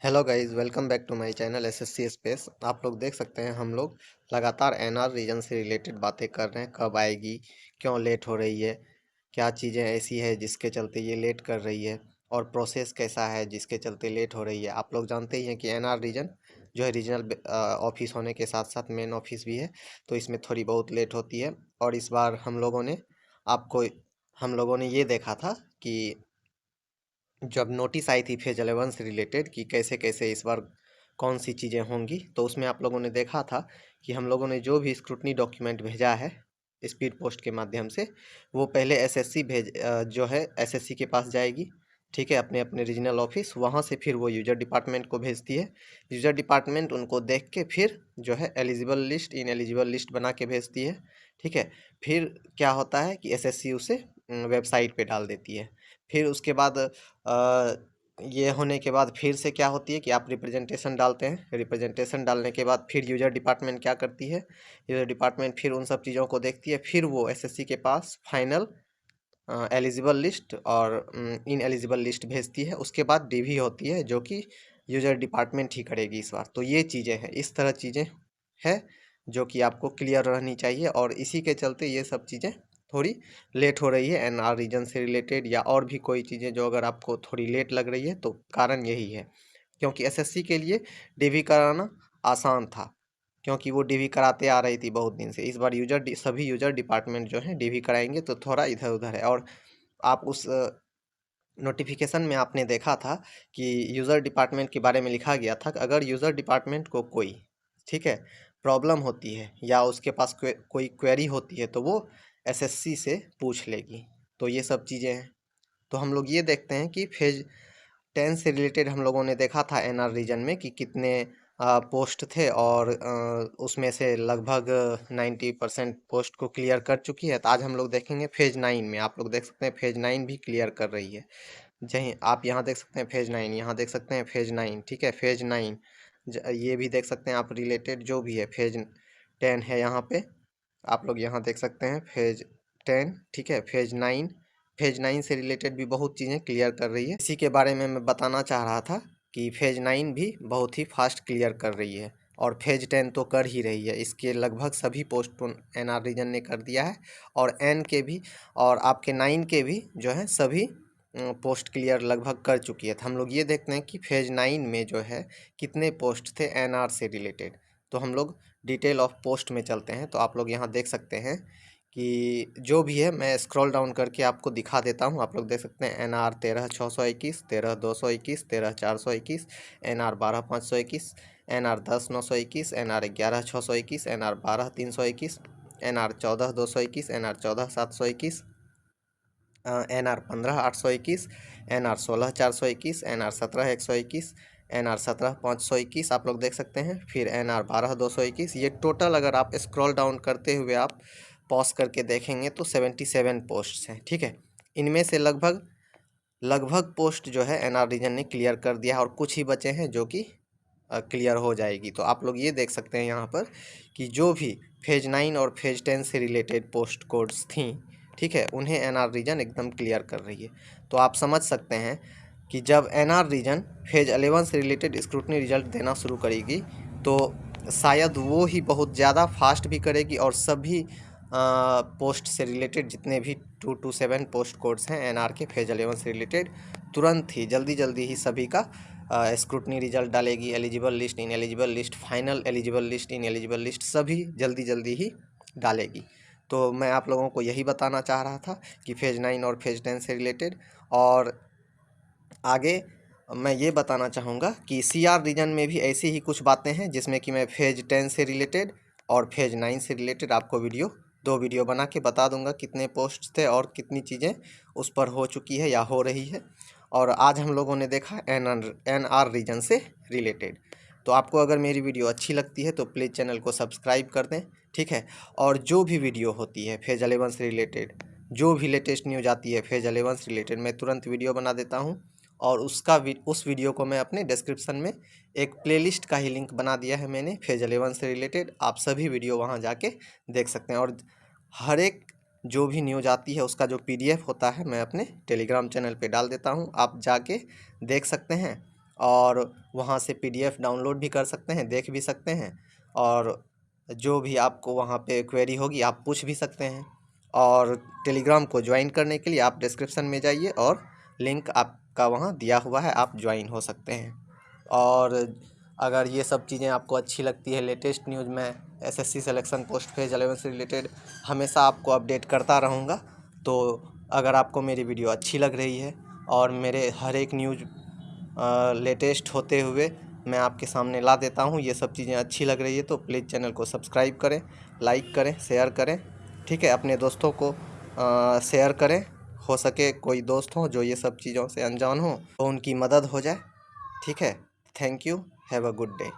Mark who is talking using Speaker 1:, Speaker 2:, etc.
Speaker 1: Hello guys, welcome back to my channel SSC space. आप लोग देख सकते हैं हम लोग लगातार एनआर रीजन से रिलेटेड बातें कर रहे हैं। कब आएगी, क्यों लेट हो रही है, क्या चीज़ें ऐसी है जिसके चलते ये लेट कर रही है, और प्रोसेस कैसा है जिसके चलते लेट हो रही है। आप लोग जानते ही हैं कि एनआर रीजन जो है रीजनल ऑफिस होने के साथ साथ मेन ऑफिस भी है, तो इसमें थोड़ी बहुत लेट होती है। और इस बार आपको हम लोगों ने ये देखा था कि जब नोटिस आई थी फेज 11 से रिलेटेड कि कैसे कैसे इस बार कौन सी चीज़ें होंगी, तो उसमें आप लोगों ने देखा था कि हम लोगों ने जो भी स्क्रूटनी डॉक्यूमेंट भेजा है स्पीड पोस्ट के माध्यम से, वो पहले जो है एसएससी के पास जाएगी। ठीक है, अपने अपने रीजनल ऑफिस, वहाँ से फिर वो यूजर डिपार्टमेंट को भेजती है। यूजर डिपार्टमेंट उनको देख के फिर जो है eligible list, in eligible list बना के भेजती है। ठीक है, फिर क्या होता है कि एसएससी उसे वेबसाइट पे डाल देती है। फिर उसके बाद ये होने के बाद फिर से क्या होती है कि आप रिप्रेजेंटेशन डालते हैं। रिप्रेजेंटेशन डालने के बाद फिर यूजर डिपार्टमेंट क्या करती है, यूजर डिपार्टमेंट फिर उन सब चीज़ों को देखती है। फिर वो एसएससी के पास फाइनल एलिजिबल लिस्ट और इन एलिजिबल लिस्ट भेजती है। उसके बाद डीवी होती है जो कि यूजर डिपार्टमेंट ही करेगी इस बार। तो ये चीज़ें हैं, इस तरह चीज़ें हैं जो कि आपको क्लियर रहनी चाहिए, और इसी के चलते ये सब चीज़ें थोड़ी लेट हो रही है एनआर रीजन से रिलेटेड, या और भी कोई चीज़ें जो अगर आपको थोड़ी लेट लग रही है तो कारण यही है। क्योंकि एसएससी के लिए डीवी कराना आसान था, क्योंकि वो डीवी कराते आ रही थी बहुत दिन से। इस बार सभी यूजर डिपार्टमेंट जो हैं डीवी कराएंगे, तो थोड़ा इधर उधर है। और आप उस नोटिफिकेशन में आपने देखा था कि यूज़र डिपार्टमेंट के बारे में लिखा गया था कि अगर यूज़र डिपार्टमेंट को कोई, ठीक है, प्रॉब्लम होती है या उसके पास कोई क्वेरी होती है, तो वो एसएससी से पूछ लेगी। तो ये सब चीज़ें हैं। तो हम लोग ये देखते हैं कि फेज 10 से रिलेटेड हम लोगों ने देखा था एनआर रीजन में कि कितने पोस्ट थे, और उसमें से लगभग 90% पोस्ट को क्लियर कर चुकी है। तो आज हम लोग देखेंगे फेज 9 में। आप लोग देख सकते हैं फेज 9 भी क्लियर कर रही है। जहीं आप यहाँ देख सकते हैं फेज 9, यहाँ देख सकते हैं फेज 9। ठीक है, फेज 9 ये भी देख सकते हैं आप, रिलेटेड जो भी है। फेज 10 है यहाँ पे, आप लोग यहाँ देख सकते हैं फेज 10। ठीक है, फेज 9 से रिलेटेड भी बहुत चीज़ें क्लियर कर रही है। इसी के बारे में मैं बताना चाह रहा था कि फेज 9 भी बहुत ही फास्ट क्लियर कर रही है, और फेज 10 तो कर ही रही है। इसके लगभग सभी पोस्ट एनआर रीजन ने कर दिया है, और एन के भी और आपके 9 के भी जो है सभी पोस्ट क्लियर लगभग कर चुकी है। तो हम लोग ये देखते हैं कि फेज 9 में जो है कितने पोस्ट थे एनआर से रिलेटेड। तो हम लोग डिटेल ऑफ पोस्ट में चलते हैं। तो आप लोग यहाँ देख सकते हैं कि जो भी है, मैं स्क्रॉल डाउन करके आपको दिखा देता हूँ। आप लोग देख सकते हैं N R 13,621, 13,221, 13,421, N R 12,521, N R 10,921, N R 11,621, N R 12,321, N R 14,221, N R 14,721, N R 15,821, N R 16,421, N R 17,121, N R 17,521। आप लोग देख सकते हैं। फिर एनआर 12,221। ये टोटल अगर आप स्क्रॉल डाउन करते हुए आप पॉज करके देखेंगे तो 77 पोस्ट हैं। ठीक है, इनमें से लगभग लगभग पोस्ट जो है एनआर रीजन ने क्लियर कर दिया है, और कुछ ही बचे हैं जो कि क्लियर हो जाएगी। तो आप लोग ये देख सकते हैं यहाँ पर कि जो भी फेज 9 और फेज 10 से रिलेटेड पोस्ट कोड्स थी, ठीक है, उन्हें एनआर रीजन एकदम क्लियर कर रही है। तो आप समझ सकते हैं कि जब एनआर रीजन फेज 11 से रिलेटेड स्क्रूटनी रिजल्ट देना शुरू करेगी, तो शायद वो ही बहुत ज़्यादा फास्ट भी करेगी, और सभी पोस्ट से रिलेटेड जितने भी 2 to 7 पोस्ट कोड्स हैं एनआर के फेज 11 से रिलेटेड, तुरंत ही जल्दी जल्दी ही सभी का स्क्रूटनी रिजल्ट डालेगी। Eligible list, in eligible list, final eligible list, in eligible list, सभी जल्दी जल्दी ही डालेगी। तो मैं आप लोगों को यही बताना चाह रहा था कि फेज 9 और फेज 10 से रिलेटेड। और आगे मैं ये बताना चाहूँगा कि सीआर रीजन में भी ऐसी ही कुछ बातें हैं, जिसमें कि मैं फेज 10 से रिलेटेड और फेज 9 से रिलेटेड आपको दो वीडियो बना के बता दूंगा कितने पोस्ट थे और कितनी चीज़ें उस पर हो चुकी है या हो रही है। और आज हम लोगों ने देखा एनआर रीजन से रिलेटेड। तो आपको अगर मेरी वीडियो अच्छी लगती है तो प्लीज़ चैनल को सब्सक्राइब कर दें। ठीक है, और जो भी वीडियो होती है फेज 11 से रिलेटेड, जो भी लेटेस्ट न्यूज आती है फेज 11 से रिलेटेड, मैं तुरंत वीडियो बना देता हूँ। और उस वीडियो को मैं अपने डिस्क्रिप्शन में एक प्लेलिस्ट का ही लिंक बना दिया है मैंने फेज 11 से रिलेटेड। आप सभी वीडियो वहां जाके देख सकते हैं, और हर एक जो भी न्यूज़ आती है उसका जो पीडीएफ होता है मैं अपने टेलीग्राम चैनल पे डाल देता हूं, आप जाके देख सकते हैं। और वहाँ से PDF डाउनलोड भी कर सकते हैं, देख भी सकते हैं, और जो भी आपको वहाँ पे क्वेरी होगी आप पूछ भी सकते हैं। और टेलीग्राम को ज्वाइन करने के लिए आप डिस्क्रिप्शन में जाइए और लिंक आपका वहाँ दिया हुआ है, आप ज्वाइन हो सकते हैं। और अगर ये सब चीज़ें आपको अच्छी लगती है, लेटेस्ट न्यूज़ में SSC सिलेक्शन पोस्ट फेज 11 से रिलेटेड हमेशा आपको अपडेट करता रहूँगा। तो अगर आपको मेरी वीडियो अच्छी लग रही है और मेरे हर एक न्यूज़ लेटेस्ट होते हुए मैं आपके सामने ला देता हूँ, ये सब चीज़ें अच्छी लग रही है तो प्लीज़ चैनल को सब्सक्राइब करें, लाइक करें, शेयर करें, ठीक है। अपने दोस्तों को शेयर करें, हो सके कोई दोस्त हो जो ये सब चीज़ों से अनजान हो तो उनकी मदद हो जाए, ठीक है। Thank you, have a good day.